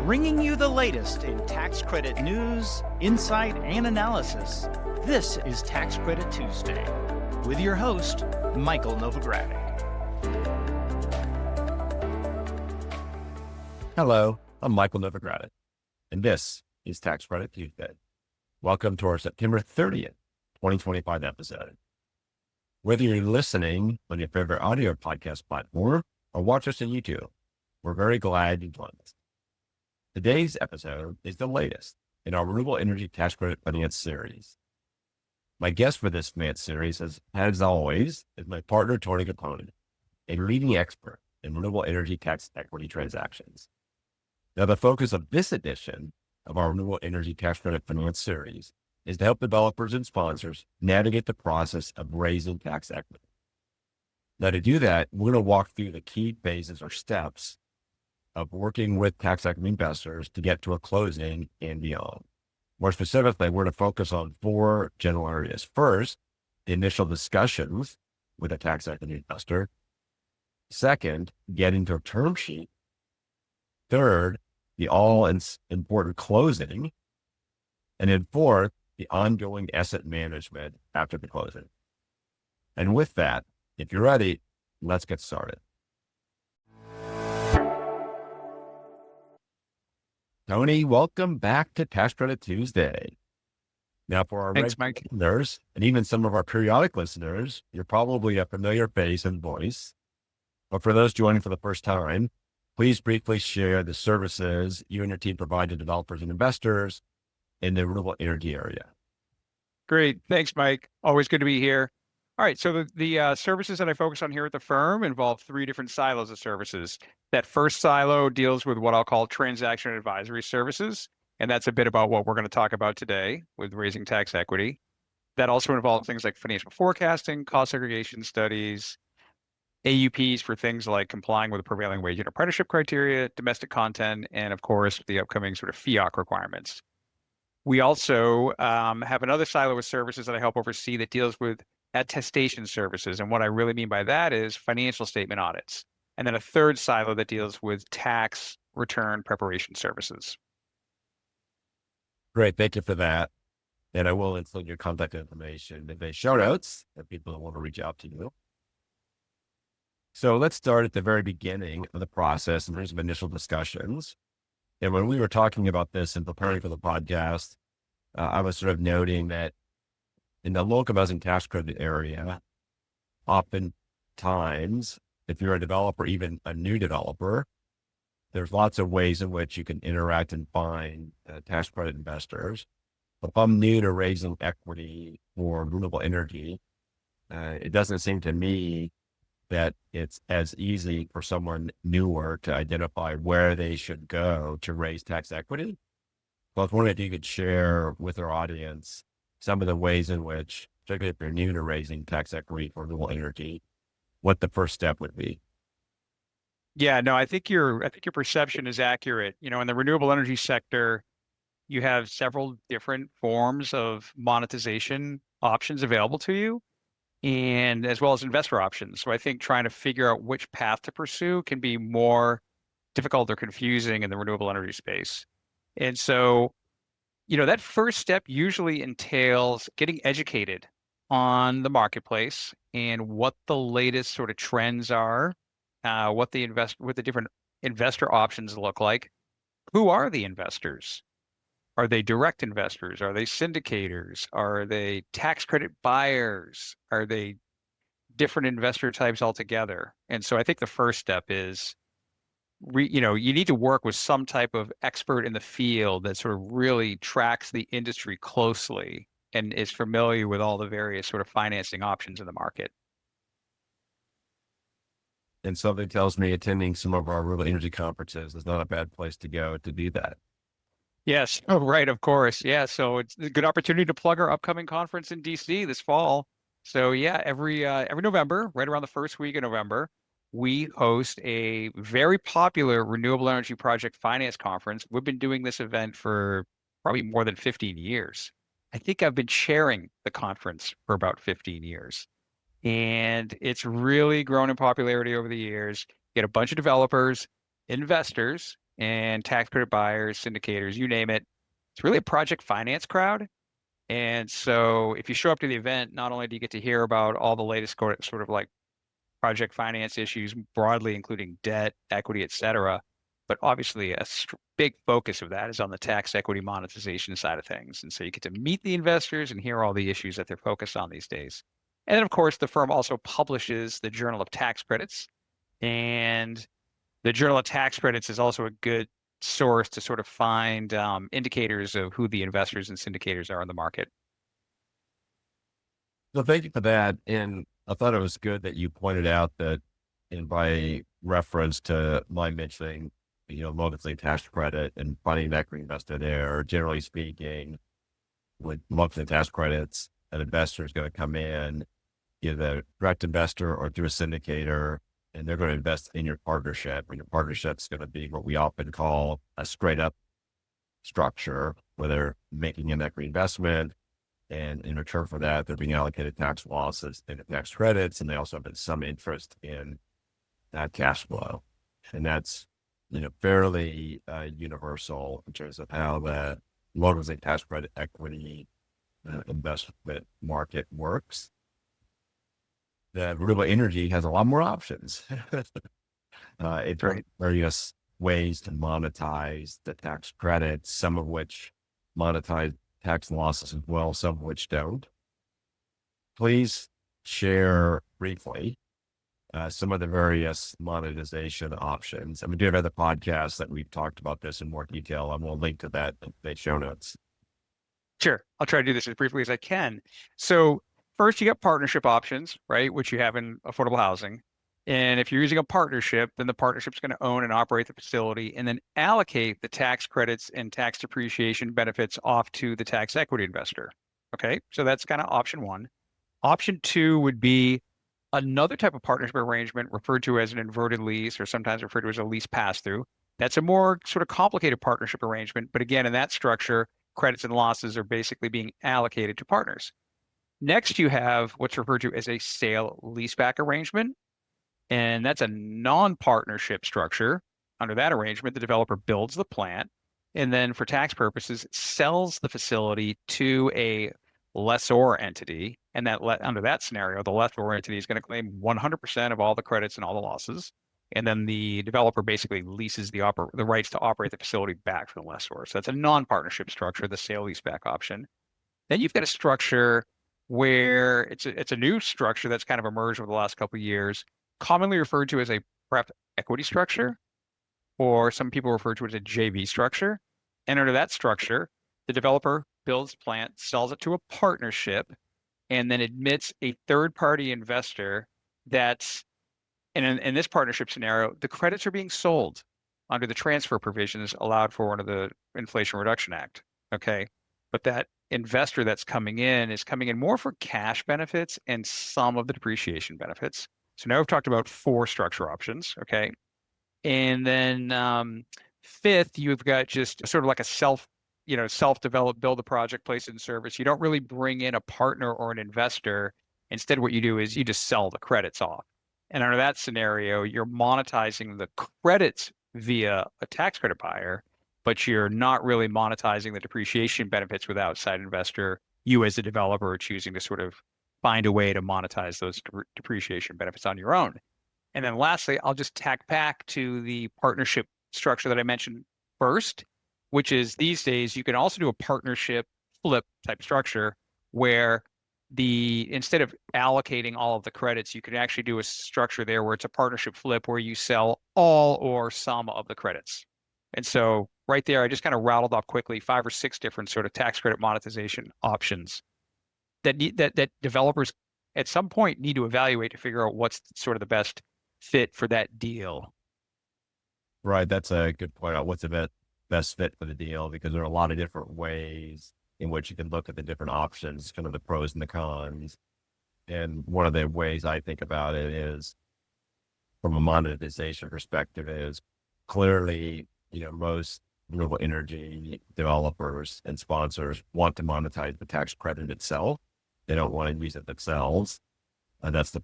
bringing you the latest in tax credit news, insight, and analysis. This is Tax Credit Tuesday with your host, Michael Novogradac. Hello, I'm Michael Novogradac, and this is Tax Credit Tuesday. Welcome to our September 30th, 2025 episode. Whether you're listening on your favorite audio podcast platform or watch us on YouTube, we're very glad you joined us. Today's episode is the latest in our Renewable Energy Tax Credit Finance series. My guest for this finance series, as always, is my partner, Tony Grappone, a leading expert in renewable energy tax equity transactions. Now, the focus of this edition of our Renewable Energy Tax Credit Finance series is to help developers and sponsors navigate the process of raising tax equity. Now, to do that, we're going to walk through the key phases or steps of working with tax equity investors to get to a closing and beyond. More specifically, we're going to focus on four general areas. First, the initial discussions with a tax equity investor. Second, getting to a term sheet. Third, the all-important closing. And then fourth, the ongoing asset management after the closing. And with that, if you're ready, let's get started. Tony, welcome back to Tax Credit Tuesday. Now, for our regular listeners, and even some of our periodic listeners, you're probably a familiar face and voice. But for those joining for the first time, please briefly share the services you and your team provide to developers and investors in the renewable energy area. Great. Thanks, Mike. Always good to be here. All right. So the services that I focus on here at the firm involve three different silos of services. That first silo deals with what I'll call transaction advisory services. And that's a bit about what we're going to talk about today with raising tax equity. That also involves things like financial forecasting, cost segregation studies, AUPs for things like complying with the prevailing wage and apprenticeship criteria, domestic content, and of course, the upcoming sort of FEOC requirements. We also have another silo of services that I help oversee that deals with attestation services. And what I really mean by that is financial statement audits. And then a third silo that deals with tax return preparation services. Great. Thank you for that. And I will include your contact information in the show notes if people want to reach out to you. So let's start at the very beginning of the process in terms of initial discussions. And when we were talking about this and preparing for the podcast, I was sort of noting that in the local housing tax credit area, oftentimes, if you're a developer, even a new developer, there's lots of ways in which you can interact and find tax credit investors. If I'm new to raising equity for renewable energy, it doesn't seem to me that it's as easy for someone newer to identify where they should go to raise tax equity. But I was wondering if you could share with our audience some of the ways in which, particularly if you're new to raising tax equity for renewable energy, what the first step would be. Yeah, no, I think your perception is accurate. You know, in the renewable energy sector, you have several different forms of monetization options available to you, and as well as investor options. So I think trying to figure out which path to pursue can be more difficult or confusing in the renewable energy space. And so, you know, that first step usually entails getting educated on the marketplace and what the latest sort of trends are, what the different investor options look like. Who are the investors? Are they direct investors? Are they syndicators? Are they tax credit buyers? Are they different investor types altogether? And so I think the first step is, you need to work with some type of expert in the field that sort of really tracks the industry closely and is familiar with all the various sort of financing options in the market. And something tells me attending some of our renewable energy conferences is not a bad place to go to do that. Yes. Oh, right. Of course. Yeah. So it's a good opportunity to plug our upcoming conference in DC this fall. So yeah, every November, right around the first week of November, we host a very popular renewable energy project finance conference. We've been doing this event for probably more than 15 years. I think I've been chairing the conference for about 15 years. And it's really grown in popularity over the years. Get a bunch of developers, investors, and tax credit buyers, syndicators, you name it. It's really a project finance crowd. And so if you show up to the event, not only do you get to hear about all the latest sort of like project finance issues broadly, including debt, equity, et cetera, but obviously a big focus of that is on the tax equity monetization side of things. And so you get to meet the investors and hear all the issues that they're focused on these days. And then, of course, the firm also publishes the Journal of Tax Credits. And the Journal of Tax Credits is also a good source to sort of find indicators of who the investors and syndicators are in the market. So thank you for that. And I thought it was good that you pointed out that, and by reference to my mentioning, monthly tax credit and finding that equity investor there, generally speaking, with monthly tax credits, an investor is going to come in, either a direct investor or through a syndicator, and they're going to invest in your partnership. And your partnership is going to be what we often call a straight up structure, where they're making an equity investment. And in return for that, they're being allocated tax losses and tax credits, and they also have some interest in that cash flow. And that's, fairly universal in terms of how the loans and tax credit equity investment market works. The renewable energy has a lot more options. It's Right. various ways to monetize the tax credits, some of which monetize tax losses as well, some of which don't. Please share briefly some of the various monetization options. And we do have other podcasts that we've talked about this in more detail. I'm going to link to that in the show notes. Sure. I'll try to do this as briefly as I can. So first, you got partnership options, right, which you have in affordable housing. And if you're using a partnership, then the partnership's going to own and operate the facility and then allocate the tax credits and tax depreciation benefits off to the tax equity investor. Okay, so that's kind of option one. Option two would be another type of partnership arrangement referred to as an inverted lease, or sometimes referred to as a lease pass-through. That's a more sort of complicated partnership arrangement. But again, in that structure, credits and losses are basically being allocated to partners. Next, you have what's referred to as a sale leaseback arrangement. And that's a non-partnership structure. Under that arrangement, the developer builds the plant and then for tax purposes, sells the facility to a lessor entity. And under that scenario, the lessor entity is going to claim 100% of all the credits and all the losses. And then the developer basically leases the rights to operate the facility back from the lessor. So that's a non-partnership structure, the sale leaseback option. Then you've got a structure where it's a new structure that's kind of emerged over the last couple of years, commonly referred to as a pref equity structure, or some people refer to it as a JV structure. And under that structure, the developer builds the plant, sells it to a partnership, and then admits a third-party investor that's, and in this partnership scenario, the credits are being sold under the transfer provisions allowed for under the Inflation Reduction Act. Okay. But that investor that's coming in is coming in more for cash benefits and some of the depreciation benefits. So now we've talked about 4 structure options. Okay. And then fifth, you've got just sort of like a self-develop, build a project, place it in service. You don't really bring in a partner or an investor. Instead, what you do is you just sell the credits off. And under that scenario, you're monetizing the credits via a tax credit buyer, but you're not really monetizing the depreciation benefits with outside investor. You as a developer are choosing to sort of find a way to monetize those depreciation benefits on your own. And then lastly, I'll just tack back to the partnership structure that I mentioned first, which is these days you can also do a partnership flip type structure where instead of allocating all of the credits, you can actually do a structure there where it's a partnership flip where you sell all or some of the credits. And so right there, I just kind of rattled off quickly 5 or 6 different sort of tax credit monetization options that developers at some point need to evaluate to figure out what's sort of the best fit for that deal. Right. That's a good point on what's the best fit for the deal, because there are a lot of different ways in which you can look at the different options, kind of the pros and the cons. And one of the ways I think about it is from a monetization perspective is clearly, most renewable energy developers and sponsors want to monetize the tax credit itself. They don't want to use it themselves. And that's the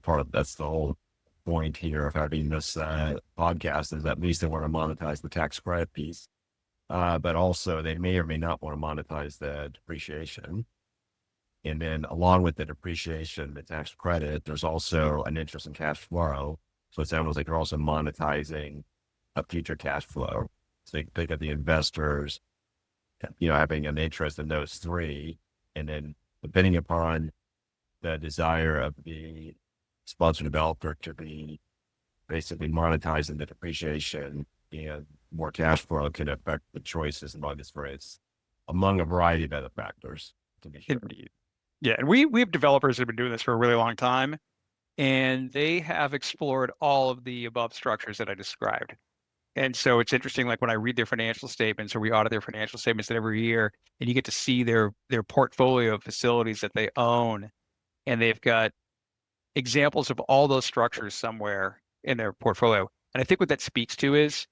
whole point here of having this podcast is at least they want to monetize the tax credit piece, but also they may or may not want to monetize the depreciation. And then along with the depreciation, the tax credit, there's also an interest in cash flow. So it sounds like they're also monetizing a future cash flow. So you think of the investors, having an interest in those three, and then depending upon the desire of the sponsor developer to be basically monetizing the depreciation and more cash flow can affect the choices among a variety of other factors, to be sure. Indeed. Yeah, and we have developers that have been doing this for a really long time, and they have explored all of the above structures that I described. And so it's interesting, like when I read their financial statements or we audit their financial statements every year, and you get to see their portfolio of facilities that they own, and they've got examples of all those structures somewhere in their portfolio. And I think what that speaks to is,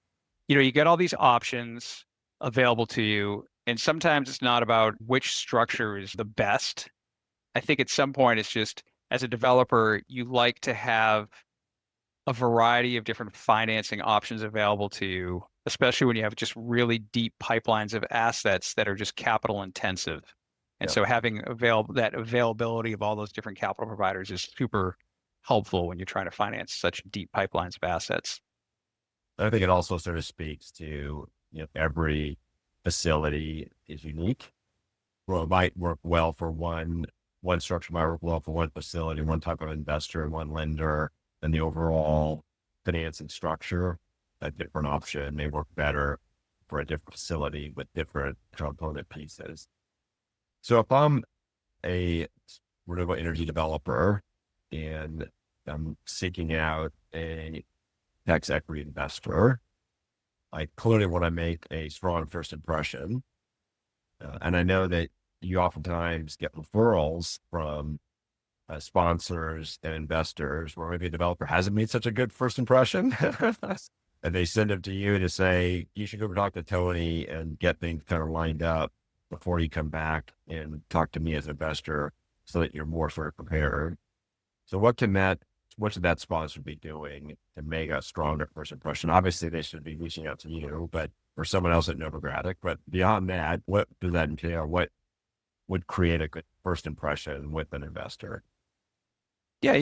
you get all these options available to you, and sometimes it's not about which structure is the best. I think at some point it's just, as a developer, you like to have a variety of different financing options available to you, especially when you have just really deep pipelines of assets that are just capital intensive. And so having that availability of all those different capital providers is super helpful when you're trying to finance such deep pipelines of assets. I think it also sort of speaks to, every facility is unique. Well, it might work well for one structure might work well for one facility, one type of investor, one lender, and the overall financing structure. A different option may work better for a different facility with different component pieces. So if I'm a renewable energy developer and I'm seeking out a tax equity investor, I clearly want to make a strong first impression. And I know that you oftentimes get referrals from sponsors and investors where maybe a developer hasn't made such a good first impression. And they send them to you to say, you should go talk to Tony and get things kind of lined up before you come back and talk to me as an investor so that you're more sort of prepared. So what should that sponsor be doing to make a stronger first impression? Obviously, they should be reaching out to you, or someone else at Novogradac. But beyond that, what does that entail? What would create a good first impression with an investor? Yeah,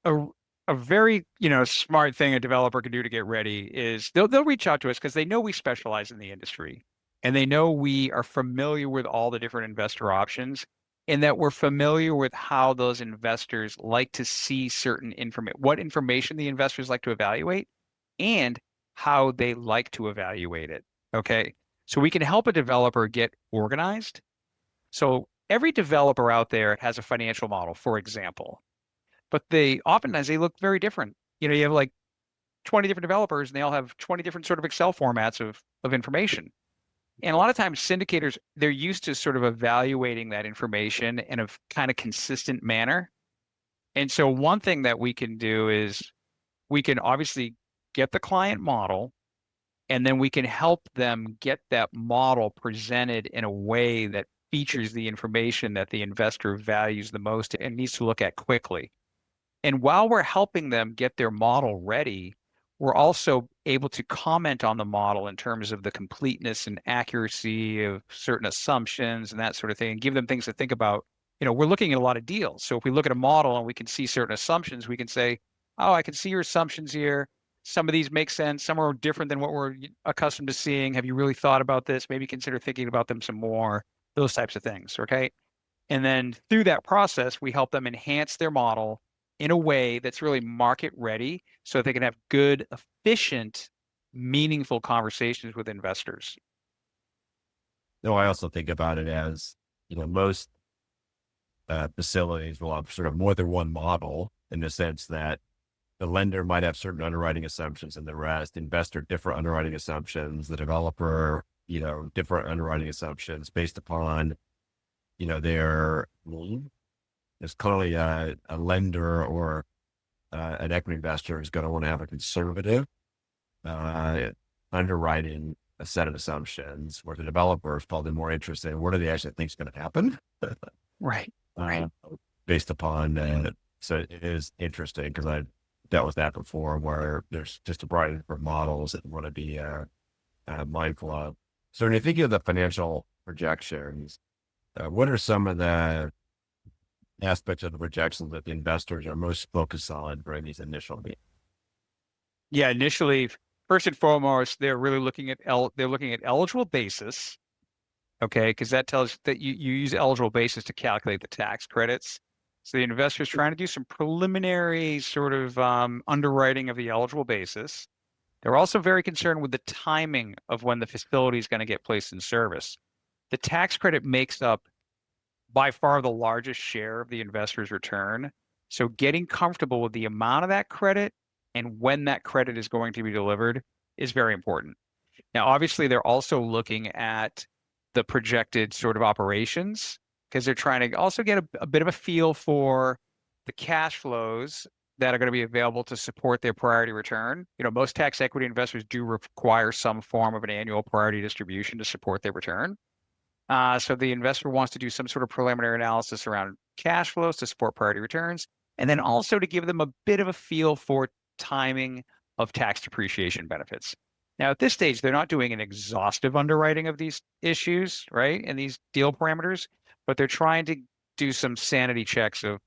a very, smart thing a developer can do to get ready is they'll reach out to us because they know we specialize in the industry, and they know we are familiar with all the different investor options, and that we're familiar with how those investors like to see certain information, what information the investors like to evaluate, and how they like to evaluate it. Okay. So we can help a developer get organized. So every developer out there has a financial model, for example, but oftentimes they look very different. You have like 20 different developers and they all have 20 different sort of Excel formats of information. And a lot of times syndicators, they're used to sort of evaluating that information in a kind of consistent manner. And so one thing that we can do is we can obviously get the client model, and then we can help them get that model presented in a way that features the information that the investor values the most and needs to look at quickly. And while we're helping them get their model ready, we're also able to comment on the model in terms of the completeness and accuracy of certain assumptions and that sort of thing, and give them things to think about. We're looking at a lot of deals. So if we look at a model and we can see certain assumptions, we can say, oh, I can see your assumptions here. Some of these make sense. Some are different than what we're accustomed to seeing. Have you really thought about this? Maybe consider thinking about them some more, those types of things. Okay. And then through that process, we help them enhance their model in a way that's really market ready so that they can have good, efficient, meaningful conversations with investors. No, I also think about it as, most facilities will have sort of more than one model in the sense that the lender might have certain underwriting assumptions and the rest, investor, different underwriting assumptions, the developer, different underwriting assumptions based upon, their need. There's clearly a lender or an equity investor is going to want to have a conservative underwriting a set of assumptions, where the developer is probably more interested in what do they actually think is going to happen. Right. Based upon so it is interesting because dealt with that before, where there's just a variety of different models that we want to be mindful of. So when you think of the financial projections, what are some of the aspects of the projections that the investors are most focused on during these initial meetings? Yeah, initially, first and foremost, they're really looking at eligible basis. Okay, because that tells that you use eligible basis to calculate the tax credits. So the investor's trying to do some preliminary sort of underwriting of the eligible basis. They're also very concerned with the timing of when the facility is going to get placed in service. The tax credit makes up by far the largest share of the investor's return. So getting comfortable with the amount of that credit and when that credit is going to be delivered is very important. Now, obviously, they're also looking at the projected sort of operations because they're trying to also get a bit of a feel for the cash flows that are going to be available to support their priority return. Most tax equity investors do require some form of an annual priority distribution to support their return. So the investor wants to do some sort of preliminary analysis around cash flows to support priority returns, and then also to give them a bit of a feel for timing of tax depreciation benefits. Now, at this stage, they're not doing an exhaustive underwriting of these issues, right, and these deal parameters, but they're trying to do some sanity checks of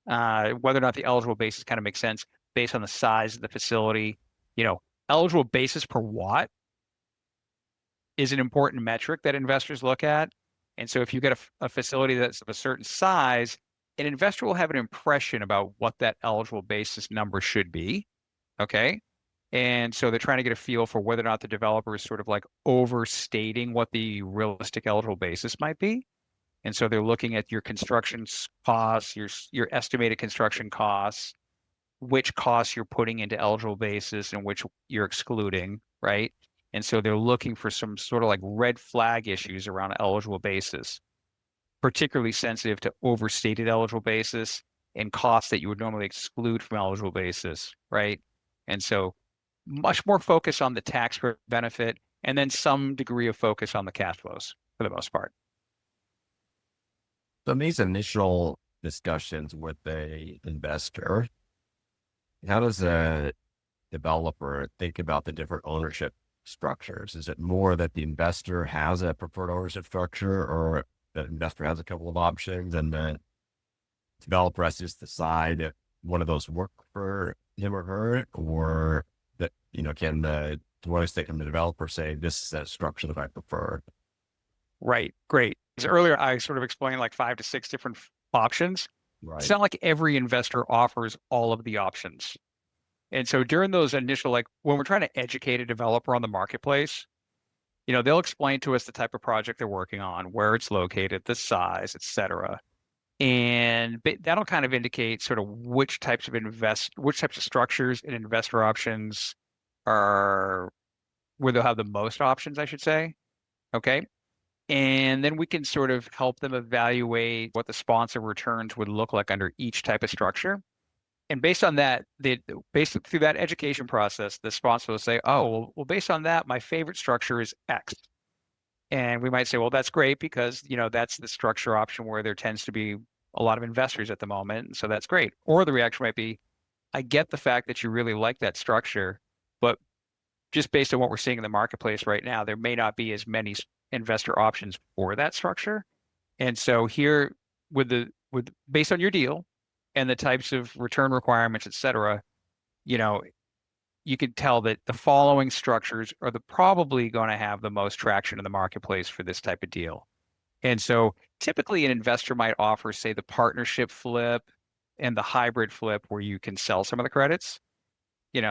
whether or not the eligible basis kind of makes sense based on the size of the facility. Eligible basis per watt is an important metric that investors look at. And so if you get a facility that's of a certain size, an investor will have an impression about what that eligible basis number should be. Okay. And so they're trying to get a feel for whether or not the developer is sort of like overstating what the realistic eligible basis might be. And so they're looking at your construction costs, your estimated construction costs, which costs you're putting into eligible basis and which you're excluding, right? And so they're looking for some sort of like red flag issues around eligible basis, particularly sensitive to overstated eligible basis and costs that you would normally exclude from eligible basis, right? And so much more focus on the tax benefit and then some degree of focus on the cash flows for the most part. So in these initial discussions with the investor, how does a developer think about the different ownership structures? Is it more that the investor has a preferred ownership structure, or the investor has a couple of options and the developer has to just decide if one of those work for him or her, or that, can to what extent can the developer say, this is a structure that I prefer? Right. Great. Because earlier I sort of explained like 5 to 6 different options. Right. It's not like every investor offers all of the options. And so during those initial, like when we're trying to educate a developer on the marketplace, they'll explain to us the type of project they're working on, where it's located, the size, et cetera. And that'll kind of indicate sort of which types of structures and investor options are where they'll have the most options, I should say. Okay. And then we can sort of help them evaluate what the sponsor returns would look like under each type of structure. And based on that, basically through that education process, the sponsor will say, oh, well, based on that, my favorite structure is X. And we might say, well, that's great because, that's the structure option where there tends to be a lot of investors at the moment. So that's great. Or the reaction might be, I get the fact that you really like that structure, but just based on what we're seeing in the marketplace right now, there may not be as many investor options for that structure. And so here based on your deal and the types of return requirements, et cetera, you could tell that the following structures are probably going to have the most traction in the marketplace for this type of deal. And so typically an investor might offer, say, the partnership flip and the hybrid flip where you can sell some of the credits.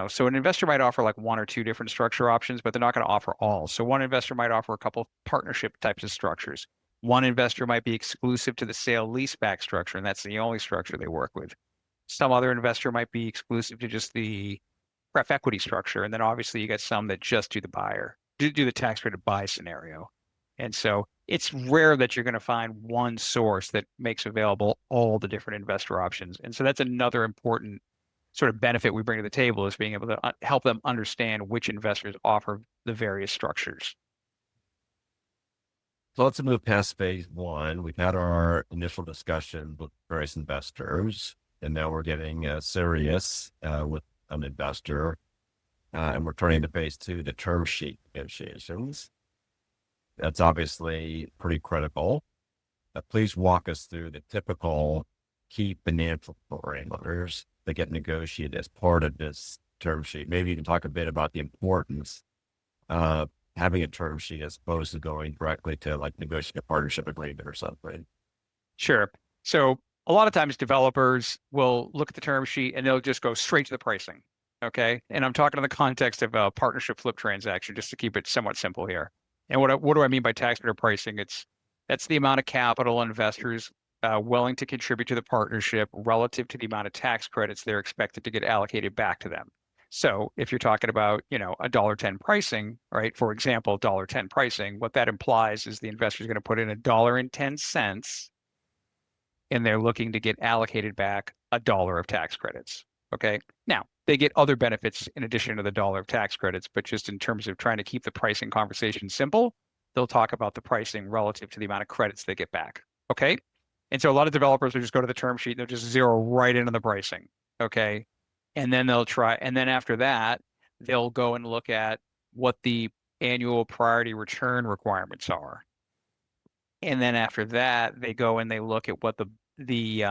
So an investor might offer like 1 or 2 different structure options, but they're not going to offer all. So one investor might offer a couple partnership types of structures. One investor might be exclusive to the sale leaseback structure, and that's the only structure they work with. Some other investor might be exclusive to just the pref equity structure. And then obviously you got some that just do the tax credit buy scenario. And so it's rare that you're going to find one source that makes available all the different investor options. And so that's another important sort of benefit we bring to the table, is being able to help them understand which investors offer the various structures. So let's move past phase 1. We've had our initial discussion with various investors. and now we're getting serious with an investor, and we're turning to phase two, the term sheet negotiations. That's obviously pretty critical. Please walk us through the typical key financial parameters that get negotiated as part of this term sheet. Maybe you can talk a bit about the importance of having a term sheet as opposed to going directly to like negotiating a partnership agreement or something. Sure. So a lot of times developers will look at the term sheet and they'll just go straight to the pricing. Okay. And I'm talking in the context of a partnership flip transaction, just to keep it somewhat simple here. And what do I mean by tax credit pricing? That's the amount of capital investors willing to contribute to the partnership relative to the amount of tax credits they're expected to get allocated back to them. So if you're talking about, a $1.10 pricing, right? For example, $1.10 pricing, what that implies is the investor is going to put in $1.10 and they're looking to get allocated back $1 of tax credits. Okay. Now they get other benefits in addition to the $1 of tax credits, but just in terms of trying to keep the pricing conversation simple, they'll talk about the pricing relative to the amount of credits they get back. Okay. And so a lot of developers will just go to the term sheet, they'll just zero right into the pricing. Okay. And then and then after that, they'll go and look at what the annual priority return requirements are. And then after that, they go and they look at what the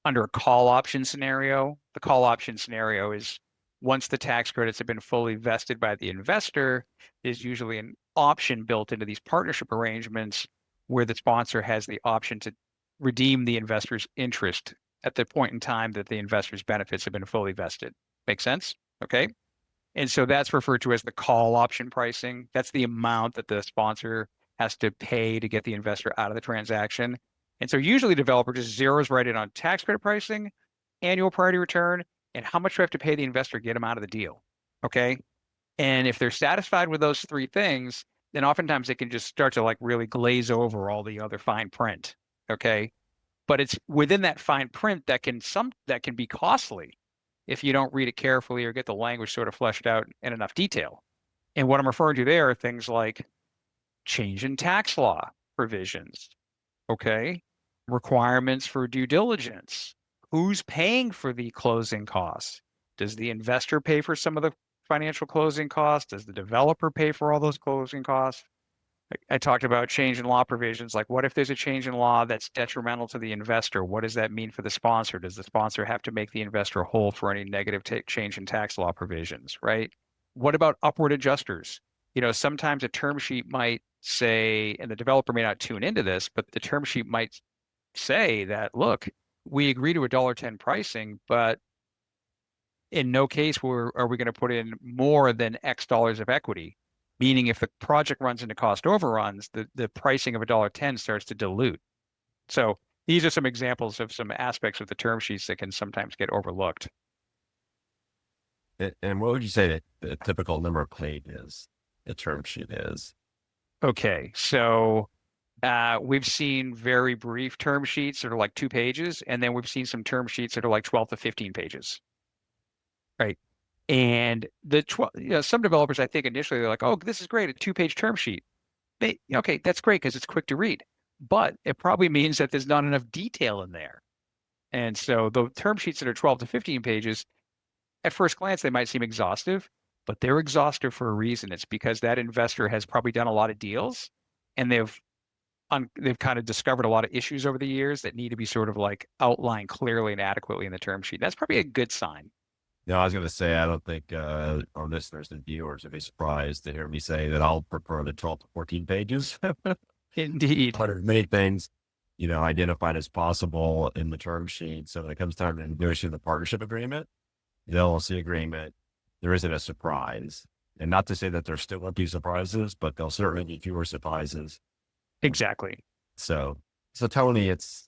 under a call option scenario. The call option scenario is once the tax credits have been fully vested by the investor, there's usually an option built into these partnership arrangements where the sponsor has the option to redeem the investor's interest at the point in time that the investor's benefits have been fully vested. Make sense? Okay. And so that's referred to as the call option pricing. That's the amount that the sponsor has to pay to get the investor out of the transaction. And so usually developer just zeroes right in on tax credit pricing, annual priority return, and how much do I have to pay the investor to get them out of the deal. Okay. And if they're satisfied with those three things, then oftentimes they can just start to like really glaze over all the other fine print. Okay. But it's within that fine print that can be costly if you don't read it carefully or get the language sort of fleshed out in enough detail. And what I'm referring to there are things like change in tax law provisions, okay? Requirements for due diligence. Who's paying for the closing costs? Does the investor pay for some of the financial closing costs? Does the developer pay for all those closing costs? I talked about change in law provisions. Like, what if there's a change in law that's detrimental to the investor? What does that mean for the sponsor? Does the sponsor have to make the investor whole for any negative change in tax law provisions, right? What about upward adjusters? Sometimes a term sheet might say, and the developer may not tune into this, but the term sheet might say that, look, we agree to $1.10 pricing, but in no case are we going to put in more than X dollars of equity. Meaning if the project runs into cost overruns, the pricing of $1.10 starts to dilute. So these are some examples of some aspects of the term sheets that can sometimes get overlooked. And what would you say that the typical number of pages a term sheet is? Okay, so we've seen very brief term sheets that are like 2 pages, and then we've seen some term sheets that are like 12 to 15 pages. Right. And some developers, I think initially they're like, oh, this is great, a 2-page term sheet. Okay, that's great because it's quick to read, but it probably means that there's not enough detail in there. And so the term sheets that are 12 to 15 pages, at first glance, they might seem exhaustive, but they're exhaustive for a reason. It's because that investor has probably done a lot of deals and they've kind of discovered a lot of issues over the years that need to be sort of like outlined clearly and adequately in the term sheet. That's probably a good sign. No, I was going to say, I don't think our listeners and viewers would be surprised to hear me say that I'll prefer the 12 to 14 pages. Indeed. But as many things, identified as possible in the term sheet. So when it comes time to negotiate the partnership agreement, they'll see agreement. There isn't a surprise. And not to say that there still won't be surprises, but there'll certainly be fewer surprises. Exactly. So Tony, it's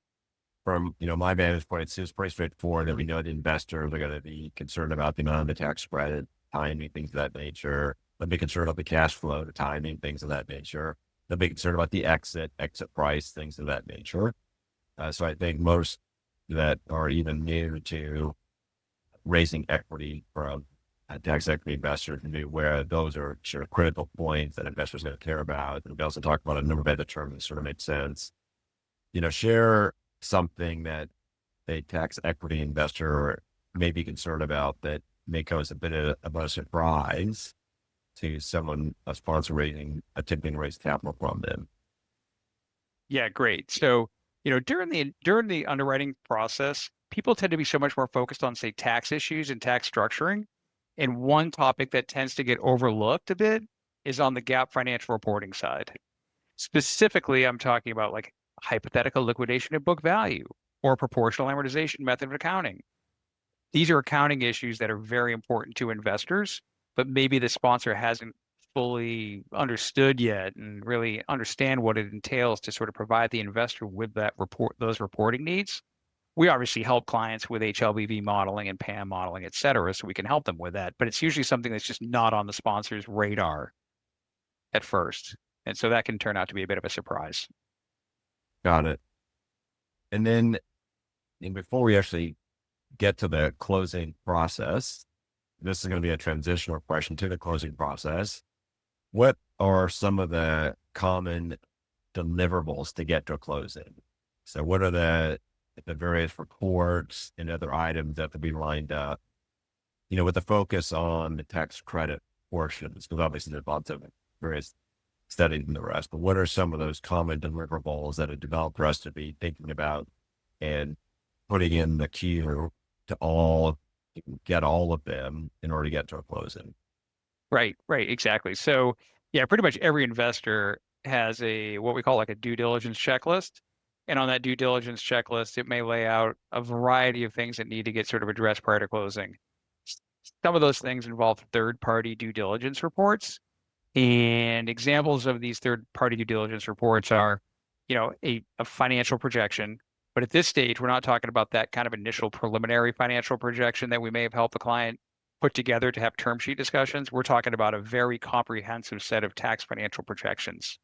from, my vantage point, it seems pretty straightforward that we know the investor, they're going to be concerned about the amount of the tax credit, timing, things of that nature. They'll be concerned about the cash flow, the timing, things of that nature. They'll be concerned about the exit price, things of that nature. So I think most that are even new to raising equity from a tax equity investor can be aware those are sort of critical points that investors are going to care about. And we also talked about a number of other terms that sort of made sense. Share something that a tax equity investor may be concerned about that may cause a bit of a surprise to someone, a sponsor attempting to raise capital from them? Yeah, great. So, during the underwriting process, people tend to be so much more focused on, say, tax issues and tax structuring. And one topic that tends to get overlooked a bit is on the GAAP financial reporting side. Specifically, I'm talking about like hypothetical liquidation of book value or proportional amortization method of accounting. These are accounting issues that are very important to investors, but maybe the sponsor hasn't fully understood yet and really understand what it entails to sort of provide the investor with those reporting needs. We obviously help clients with HLBV modeling and PAM modeling, et cetera, so we can help them with that. But it's usually something that's just not on the sponsor's radar at first. And so that can turn out to be a bit of a surprise. Got it. And then before we actually get to the closing process, this is going to be a transitional question to the closing process. What are some of the common deliverables to get to a closing? So what are the various reports and other items that have to be lined up, with the focus on the tax credit portions, because obviously there's lots of various studies and the rest, but what are some of those common deliverables that a developer has to be thinking about and putting in the queue to get all of them in order to get to a closing? Right, exactly. So yeah, pretty much every investor has what we call like a due diligence checklist. And on that due diligence checklist, it may lay out a variety of things that need to get sort of addressed prior to closing. Some of those things involve third-party due diligence reports. And examples of these third-party due diligence reports are, a financial projection. But at this stage, we're not talking about that kind of initial preliminary financial projection that we may have helped the client put together to have term sheet discussions. We're talking about a very comprehensive set of tax financial projections.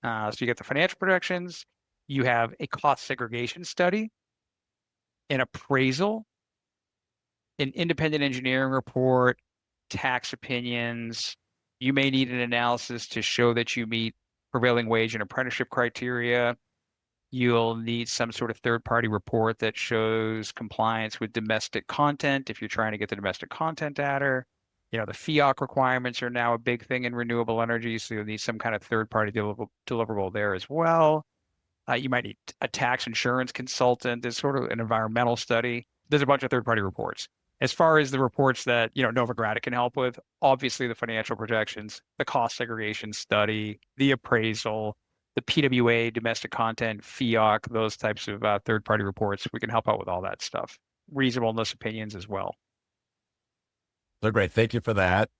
So you get the financial projections, you have a cost segregation study, an appraisal, an independent engineering report, tax opinions. You may need an analysis to show that you meet prevailing wage and apprenticeship criteria. You'll need some sort of third-party report that shows compliance with domestic content if you're trying to get the domestic content adder. The FEOC requirements are now a big thing in renewable energy, so you'll need some kind of third-party deliverable there as well. You might need a tax insurance consultant. There's sort of an environmental study. There's a bunch of third-party reports. As far as the reports that, Novogradac can help with, obviously the financial projections, the cost segregation study, the appraisal, the PWA, domestic content, FEOC, those types of third-party reports. We can help out with all that stuff. Reasonableness opinions as well. So great. Thank you for that.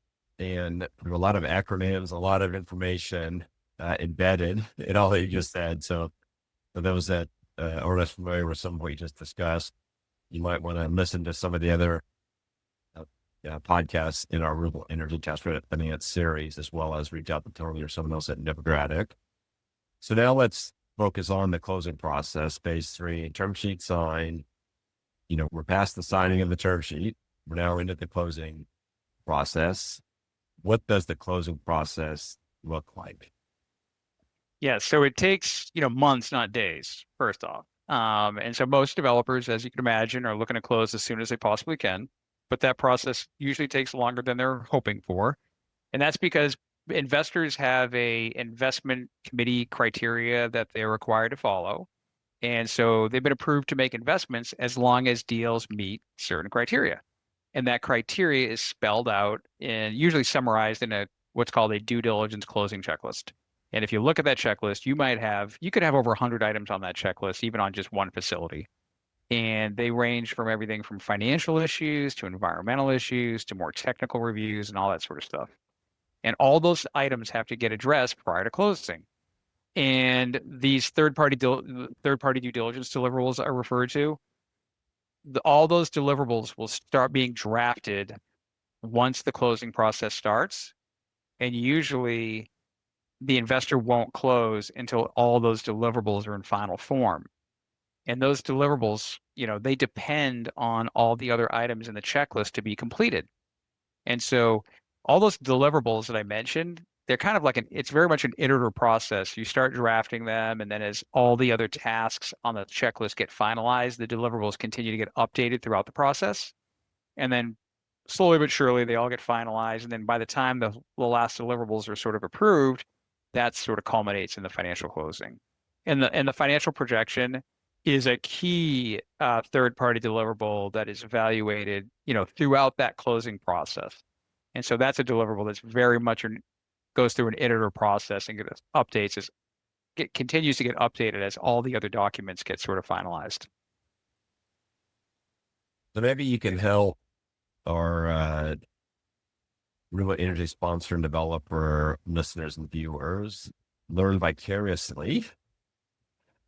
And there were a lot of acronyms, a lot of information embedded in all that you just said. So for those that are less familiar with some of what you just discussed, you might want to listen to some of the other podcasts in our Renewable Energy Tax Credit Finance series, as well as reach out to Tony or someone else at Novogradac. So now let's focus on the closing process, phase 3, term sheet sign. We're past the signing of the term sheet. We're now into the closing process. What does the closing process look like? Yeah, so it takes, months, not days, first off. And so most developers, as you can imagine, are looking to close as soon as they possibly can. But that process usually takes longer than they're hoping for. And that's because investors have a investment committee criteria that they're required to follow. And so they've been approved to make investments as long as deals meet certain criteria. And that criteria is spelled out and usually summarized in what's called a due diligence closing checklist. And if you look at that checklist, you could have over 100 items on that checklist, even on just one facility. And they range from everything from financial issues to environmental issues to more technical reviews and all that sort of stuff. And all those items have to get addressed prior to closing. And these third-party due diligence deliverables are referred to. All those deliverables will start being drafted once the closing process starts. And usually the investor won't close until all those deliverables are in final form. And those deliverables, they depend on all the other items in the checklist to be completed. And so all those deliverables that I mentioned, they're kind of like it's very much an iterative process. You start drafting them, and then as all the other tasks on the checklist get finalized, the deliverables continue to get updated throughout the process. And then slowly but surely, they all get finalized. And then by the time the last deliverables are sort of approved, that sort of culminates in the financial closing. And the financial projection is a key third-party deliverable that is evaluated, throughout that closing process. And so that's a deliverable that's very much goes through an iterative process and gets updates continues to get updated as all the other documents get sort of finalized. So maybe you can help our renewable energy sponsor and developer listeners and viewers learn vicariously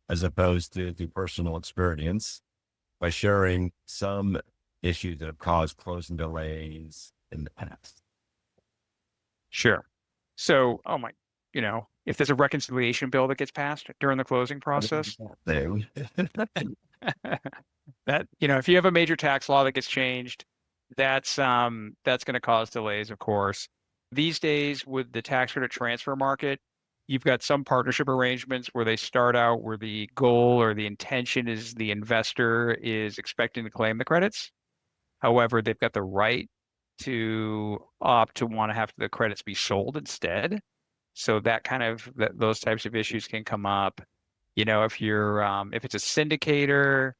as opposed to through personal experience by sharing some issues that have caused closing delays in the past. Sure. So, if there's a reconciliation bill that gets passed during the closing process, that, if you have a major tax law that gets changed, that's going to cause delays, of course. These days with the tax credit transfer market, you've got some partnership arrangements where they start out where the goal or the intention is the investor is expecting to claim the credits. However, they've got the right to opt to want to have the credits be sold instead. So those types of issues can come up. If it's a syndicator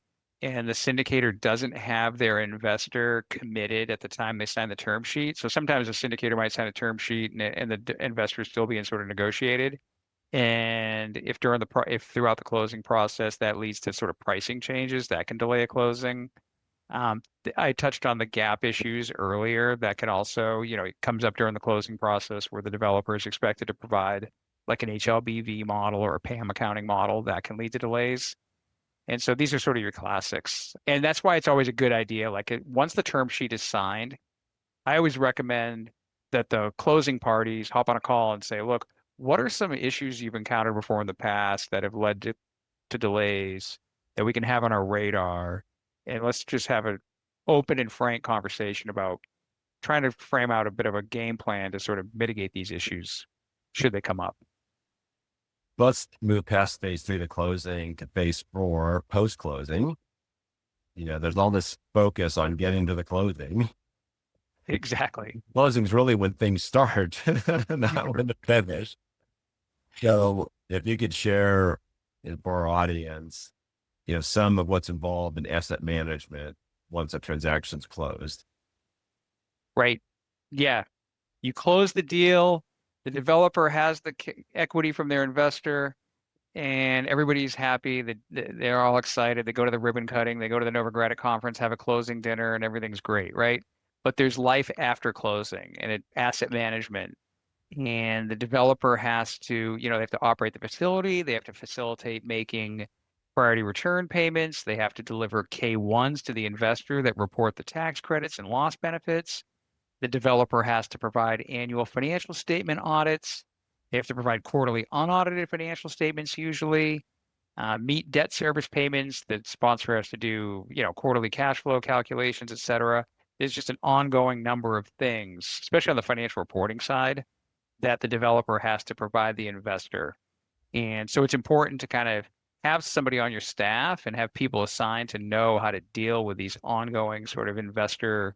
and the syndicator doesn't have their investor committed at the time they sign the term sheet. So sometimes a syndicator might sign a term sheet and the investor is still being sort of negotiated. And if throughout the closing process that leads to sort of pricing changes, that can delay a closing. I touched on the gap issues earlier. That can also, it comes up during the closing process where the developer is expected to provide like an HLBV model or a PAM accounting model that can lead to delays. And so these are sort of your classics. And that's why it's always a good idea. Once the term sheet is signed, I always recommend that the closing parties hop on a call and say, look, what are some issues you've encountered before in the past that have led to delays that we can have on our radar? And let's just have an open and frank conversation about trying to frame out a bit of a game plan to sort of mitigate these issues should they come up. Let's move past phase 3, the closing, to phase 4, post-closing. There's all this focus on getting to the closing. Exactly. Closing is really when things start, not when they finish. So if you could share for our audience, some of what's involved in asset management once a transaction's closed. Right. Yeah. You close the deal, the developer has the equity from their investor, and everybody's happy. They're all excited. They go to the ribbon cutting, they go to the Novogradac conference, have a closing dinner, and everything's great, right? But there's life after closing and asset management. And the developer has to, they have to operate the facility. They have to facilitate making priority return payments. They have to deliver K-1s to the investor that report the tax credits and loss benefits. The developer has to provide annual financial statement audits. They have to provide quarterly unaudited financial statements usually, meet debt service payments. The sponsor has to do, quarterly cash flow calculations, et cetera. There's just an ongoing number of things, especially on the financial reporting side, that the developer has to provide the investor. And so it's important to kind of have somebody on your staff and have people assigned to know how to deal with these ongoing sort of investor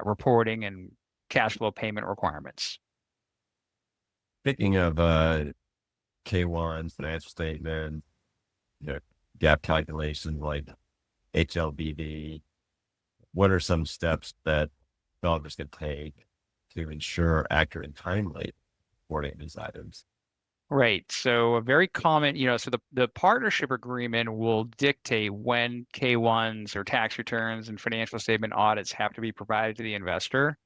reporting and cash flow payment requirements. Speaking of K1s, financial statement, gap calculations like HLBV, what are some steps that developers can take to ensure accurate and timely reporting these items? Right. So a very common, so the partnership agreement will dictate when K1s or tax returns and financial statement audits have to be provided to the investor.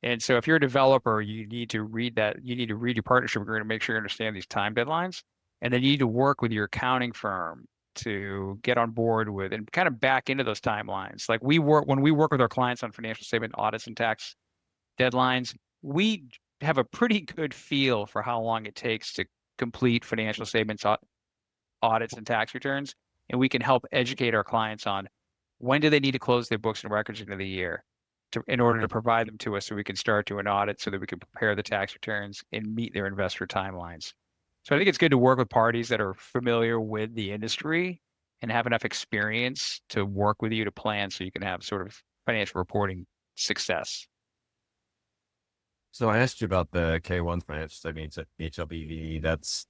And so if you're a developer, you need to read your partnership agreement to make sure you understand these time deadlines. And then you need to work with your accounting firm to get on board with and kind of back into those timelines. Like when we work with our clients on financial statement audits and tax deadlines, we have a pretty good feel for how long it takes to complete financial statements, audits, and tax returns. And we can help educate our clients on when do they need to close their books and records into the year. in order to provide them to us so we can start to an audit so that we can prepare the tax returns and meet their investor timelines. So I think it's good to work with parties that are familiar with the industry and have enough experience to work with you to plan so you can have sort of financial reporting success. So I asked you about the K1 financial statements at HLBV. That's,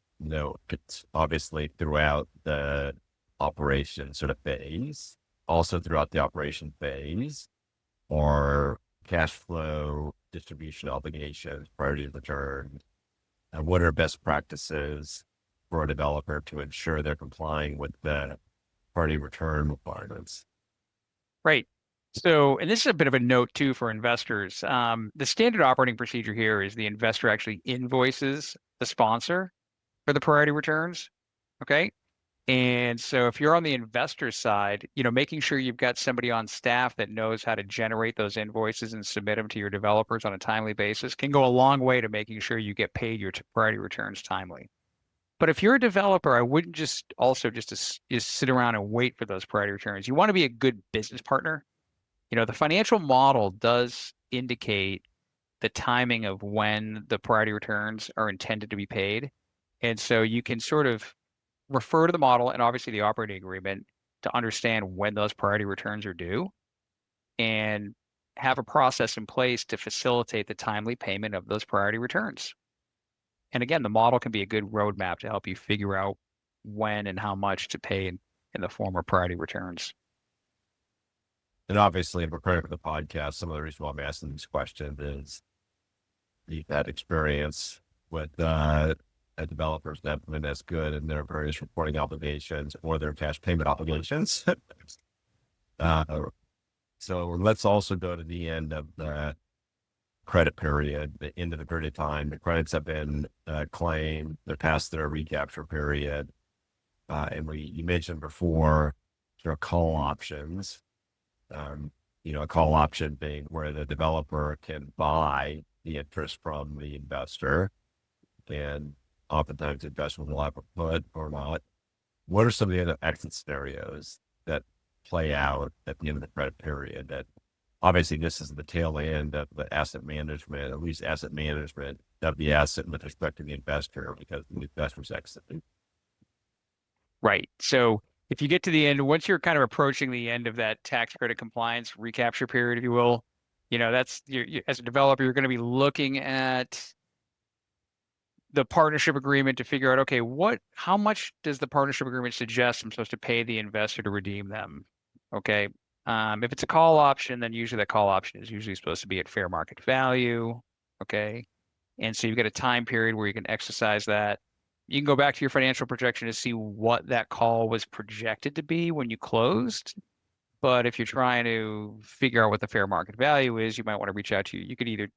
it's obviously throughout the operation sort of phase, also throughout the operation phase, or cash flow distribution obligations, priority of return, and what are best practices for a developer to ensure they're complying with the priority return requirements? Right. So, and this is a bit of a note too for investors. The standard operating procedure here is the investor actually invoices the sponsor for the priority returns. Okay. And so if you're on the investor side, making sure you've got somebody on staff that knows how to generate those invoices and submit them to your developers on a timely basis can go a long way to making sure you get paid your priority returns timely. But if you're a developer, I wouldn't just sit around and wait for those priority returns. You want to be a good business partner. The financial model does indicate the timing of when the priority returns are intended to be paid. And so you can sort of refer to the model and obviously the operating agreement to understand when those priority returns are due and have a process in place to facilitate the timely payment of those priority returns. And again, the model can be a good roadmap to help you figure out when and how much to pay in the form of priority returns. And obviously, in preparing for the podcast, some of the reason why I'm asking these questions is you've had experience with developers that have been as good in their various reporting obligations or their cash payment obligations. So let's also go to the end of the credit period, the end of the period of time. The credits have been claimed, they're past their recapture period. And you mentioned before, there are call options. A call option being where the developer can buy the interest from the investor, and oftentimes the investor will have a put or not. What are some of the other exit scenarios that play out at the end of the credit period? That obviously this is the tail end of the asset management, at least asset management of the asset with respect to the investor, because the investor's exiting. Right. So if you get to the end, once you're kind of approaching the end of that tax credit compliance recapture period, if you will, that's as a developer, you're going to be looking at the partnership agreement to figure out, okay, how much does the partnership agreement suggest I'm supposed to pay the investor to redeem them? Okay. If it's a call option, then usually that call option is usually supposed to be at fair market value. Okay. And so you've got a time period where you can exercise that. You can go back to your financial projection to see what that call was projected to be when you closed. But if you're trying to figure out what the fair market value is, you might want to reach out to you could either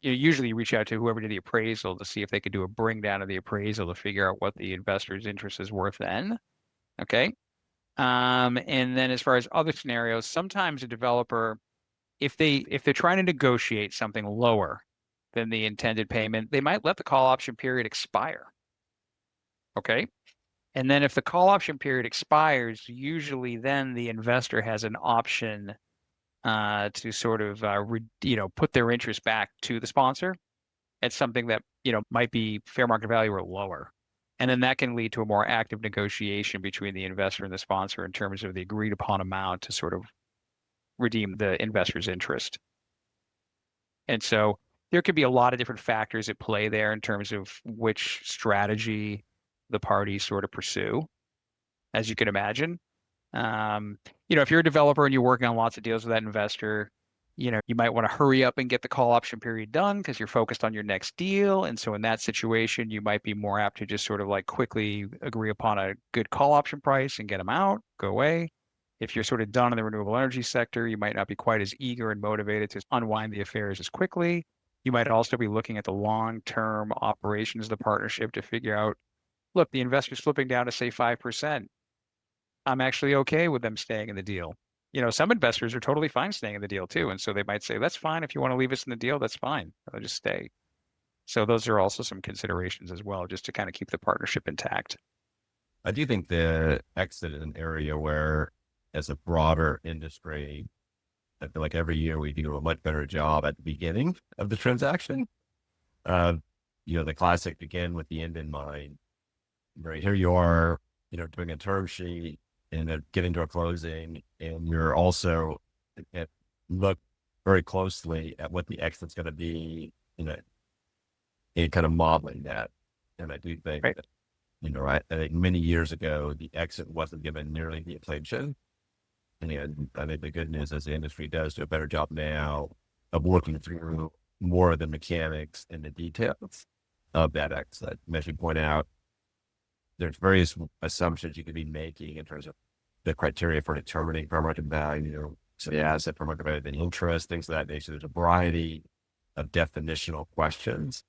usually reach out to whoever did the appraisal to see if they could do a bring down of the appraisal to figure out what the investor's interest is worth then. Okay. And then as far as other scenarios, sometimes a developer, if they're trying to negotiate something lower than the intended payment, they might let the call option period expire. Okay. And then if the call option period expires, usually then the investor has an option to sort of, put their interest back to the sponsor at something that, might be fair market value or lower. And then that can lead to a more active negotiation between the investor and the sponsor in terms of the agreed upon amount to sort of redeem the investor's interest. And so there could be a lot of different factors at play there in terms of which strategy the parties sort of pursue, as you can imagine. If you're a developer and you're working on lots of deals with that investor, you might want to hurry up and get the call option period done because you're focused on your next deal. And so in that situation, you might be more apt to just sort of like quickly agree upon a good call option price and get them out, go away. If you're sort of done in the renewable energy sector, you might not be quite as eager and motivated to unwind the affairs as quickly. You might also be looking at the long-term operations of the partnership to figure out, look, the investor's flipping down to say 5%. I'm actually okay with them staying in the deal. Some investors are totally fine staying in the deal too. And so they might say, that's fine. If you want to leave us in the deal, that's fine. I'll just stay. So those are also some considerations as well, just to kind of keep the partnership intact. I do think the exit is an area where, as a broader industry, I feel like every year we do a much better job at the beginning of the transaction. The classic begin with the end in mind. Right here you are, doing a term sheet and getting to a closing, and you're also look very closely at what the exit's going to be, and kind of modeling that. And I do think Right. that, I think many years ago, the exit wasn't given nearly the attention. And I think the good news is the industry does do a better job now of working through more of the mechanics and the details of that exit. As you point out, there's various assumptions you could be making in terms of the criteria for determining fair market value, so the asset, fair market value, the interest, things of that nature. There's a variety of definitional questions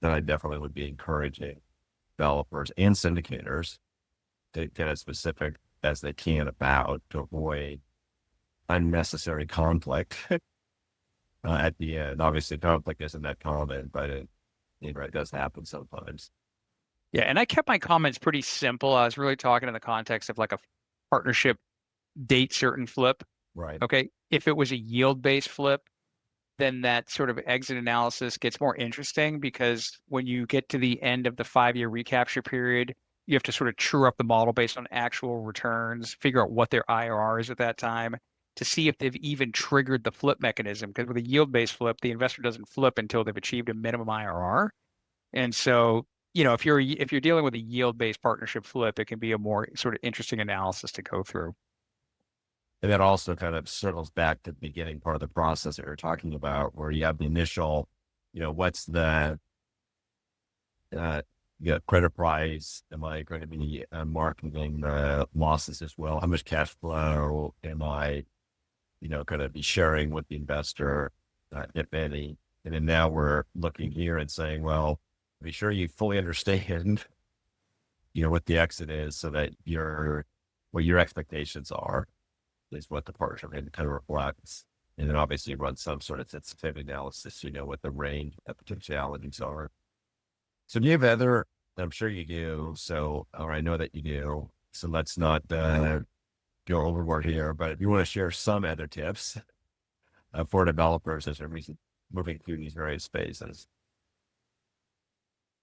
that I definitely would be encouraging developers and syndicators to get as specific as they can about, to avoid unnecessary conflict at the end. Obviously, conflict isn't that common, but it does happen sometimes. Yeah, and I kept my comments pretty simple. I was really talking in the context of like a partnership date certain flip. Right. Okay. If it was a yield-based flip, then that sort of exit analysis gets more interesting, because when you get to the end of the 5-year recapture period, you have to sort of true up the model based on actual returns, figure out what their IRR is at that time to see if they've even triggered the flip mechanism. Because with a yield-based flip, the investor doesn't flip until they've achieved a minimum IRR. And so, if you're dealing with a yield-based partnership flip, it can be a more sort of interesting analysis to go through. And that also kind of circles back to the beginning part of the process that you're talking about, where you have the initial, what's the credit price? Am I going to be marketing the losses as well? How much cash flow am I, going to be sharing with the investor, if any? And then now we're looking here and saying, well, be sure you fully understand, what the exit is, so that what your expectations are, is what the partnership kind of reflects. And then obviously run some sort of sensitivity analysis, what the range of potentialities are. So do you have other, I'm sure you do, or I know that you do, so let's not go overboard here, but if you want to share some other tips for developers as they're moving through these various phases.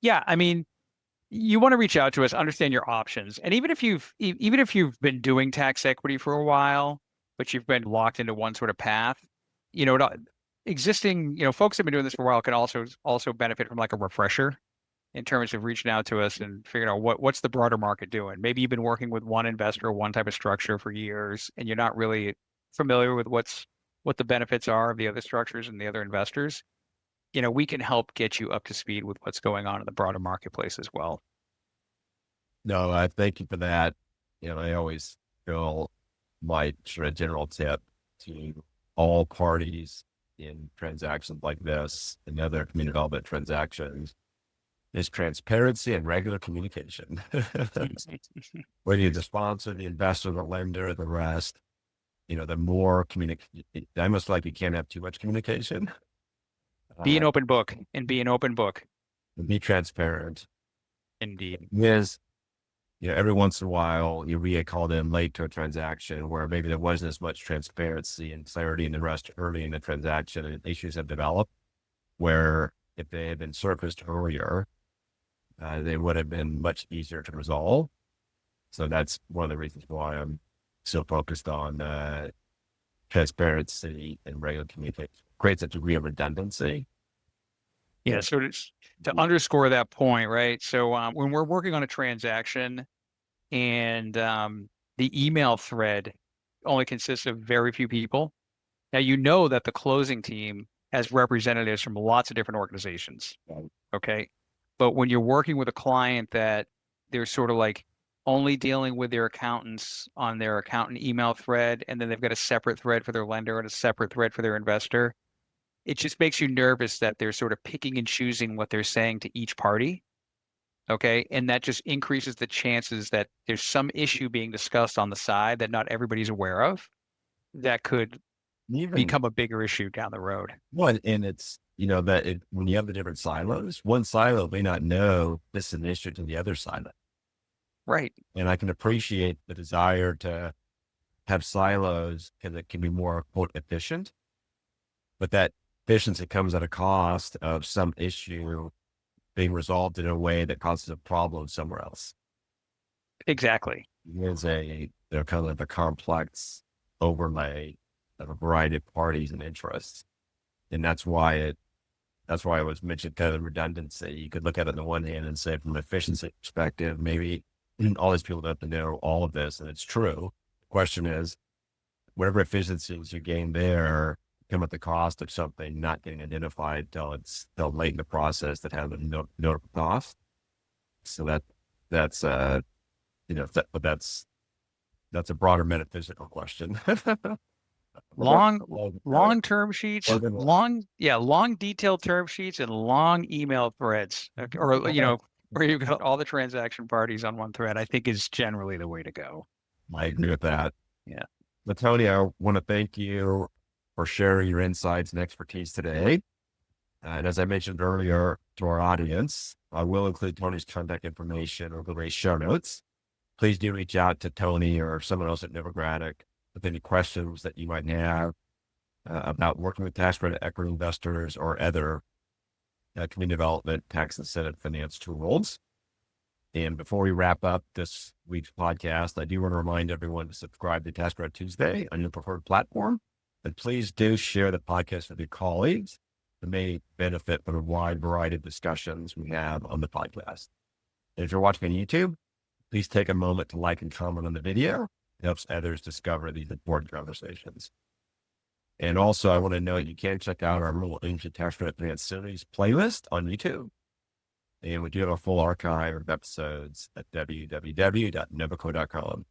Yeah, I mean, you want to reach out to us, understand your options. And even if you've been doing tax equity for a while, but you've been locked into one sort of path, existing, folks that have been doing this for a while can also benefit from like a refresher in terms of reaching out to us and figuring out what's the broader market doing. Maybe you've been working with one investor or one type of structure for years, and you're not really familiar with what the benefits are of the other structures and the other investors. We can help get you up to speed with what's going on in the broader marketplace as well. No, I thank you for that. I always feel my sort of general tip to all parties in transactions like this and other community development transactions is transparency and regular communication. Whether you're the sponsor, the investor, the lender, the rest, the more communication. I almost feel like you can't have too much communication. Be an open book and be an open book. Be transparent. Indeed. Yes. Every once in a while, you get called in late to a transaction where maybe there wasn't as much transparency and clarity in the rest early in the transaction, and issues have developed where if they had been surfaced earlier, they would have been much easier to resolve. So that's one of the reasons why I'm so focused on transparency and regular communication. Creates a degree of redundancy. Yeah. So to underscore that point, right? So when we're working on a transaction and the email thread only consists of very few people, now that the closing team has representatives from lots of different organizations. Okay. But when you're working with a client that they're sort of like only dealing with their accountants on their accountant email thread, and then they've got a separate thread for their lender and a separate thread for their investor, it just makes you nervous that they're sort of picking and choosing what they're saying to each party. Okay. And that just increases the chances that there's some issue being discussed on the side that not everybody's aware of that could become a bigger issue down the road. One, and it's, when you have the different silos, one silo may not know this is an issue to the other silo. Right. And I can appreciate the desire to have silos and that can be more, quote, efficient, but that efficiency comes at a cost of some issue being resolved in a way that causes a problem somewhere else. Exactly. There's kind of a complex overlay of a variety of parties and interests. And that's why it was mentioned kind of redundancy. You could look at it on the one hand and say, from an efficiency perspective, maybe all these people don't have to know all of this, and it's true. The question is, whatever efficiencies you gain there come at the cost of something not getting identified till late in the process that has a notable cost. So that's a broader metaphysical question. long term sheets, long detailed term sheets and long email threads, or where you've got all the transaction parties on one thread, I think is generally the way to go. I agree with that. Yeah. But Tony, I want to thank you for sharing your insights and expertise today. And as I mentioned earlier to our audience, I will include Tony's contact information over the show notes. Please do reach out to Tony or someone else at Novogradac with any questions that you might have about working with tax credit equity investors or other community development tax incentive finance tools. And before we wrap up this week's podcast, I do want to remind everyone to subscribe to Tax Credit Tuesday on your preferred platform. And please do share the podcast with your colleagues who may benefit from a wide variety of discussions we have on the podcast. And if you're watching on YouTube, please take a moment to like and comment on the video. It helps others discover these important conversations. And also, I want to note you can check out our Renewable Energy Tax Credit Finance Series playlist on YouTube. And we do have a full archive of episodes at www.novoco.com.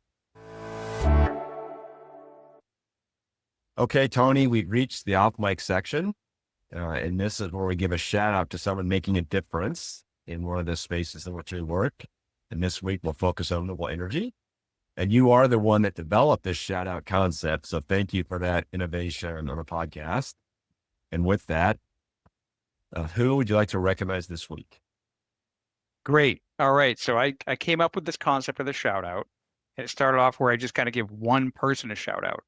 Okay, Tony, we've reached the off mic section. And this is where we give a shout out to someone making a difference in one of the spaces in which we work. And this week we'll focus on renewable energy. And you are the one that developed this shout out concept. So thank you for that innovation on the podcast. And with that, who would you like to recognize this week? Great. All right. So I came up with this concept of the shout out, and it started off where I just kind of give one person a shout out.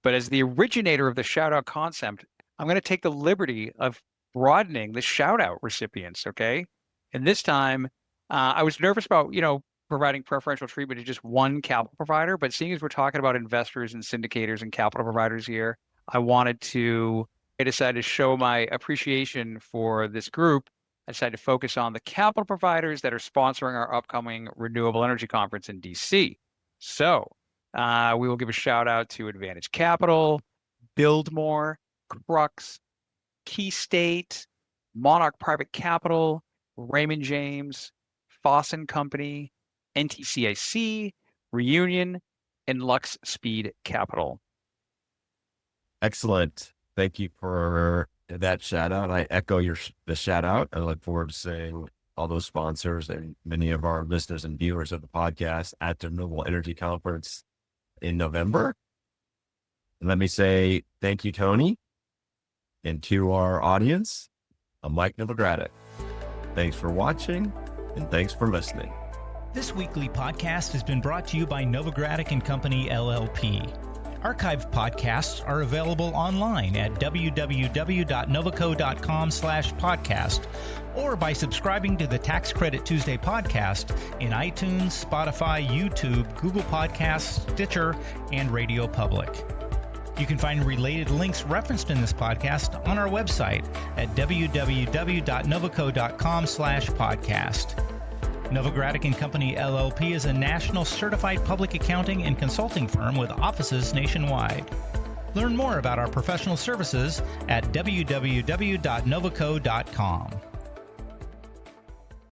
But as the originator of the shout out concept, I'm going to take the liberty of broadening the shout out recipients. Okay. And this time I was nervous about, providing preferential treatment to just one capital provider, but seeing as we're talking about investors and syndicators and capital providers here, I decided to show my appreciation for this group. I decided to focus on the capital providers that are sponsoring our upcoming Renewable Energy Conference in DC. So we will give a shout out to Advantage Capital, Buildmore, Crux, Key State, Monarch Private Capital, Raymond James, Foss & Company, NTCIC, Reunion, and Lux Speed Capital. Excellent. Thank you for that shout out. I echo the shout out. I look forward to seeing all those sponsors and many of our listeners and viewers of the podcast at the Renewable Energy Conference in November. And let me say thank you, Tony. And to our audience, I'm Mike Novogradac. Thanks for watching and thanks for listening. This weekly podcast has been brought to you by Novogradac & Company, LLP. Archived podcasts are available online at www.novoco.com/podcast or by subscribing to the Tax Credit Tuesday podcast in iTunes, Spotify, YouTube, Google Podcasts, Stitcher, and Radio Public. You can find related links referenced in this podcast on our website at www.novoco.com/podcast. Novogradac & Company, LLP is a national certified public accounting and consulting firm with offices nationwide. Learn more about our professional services at www.novoco.com.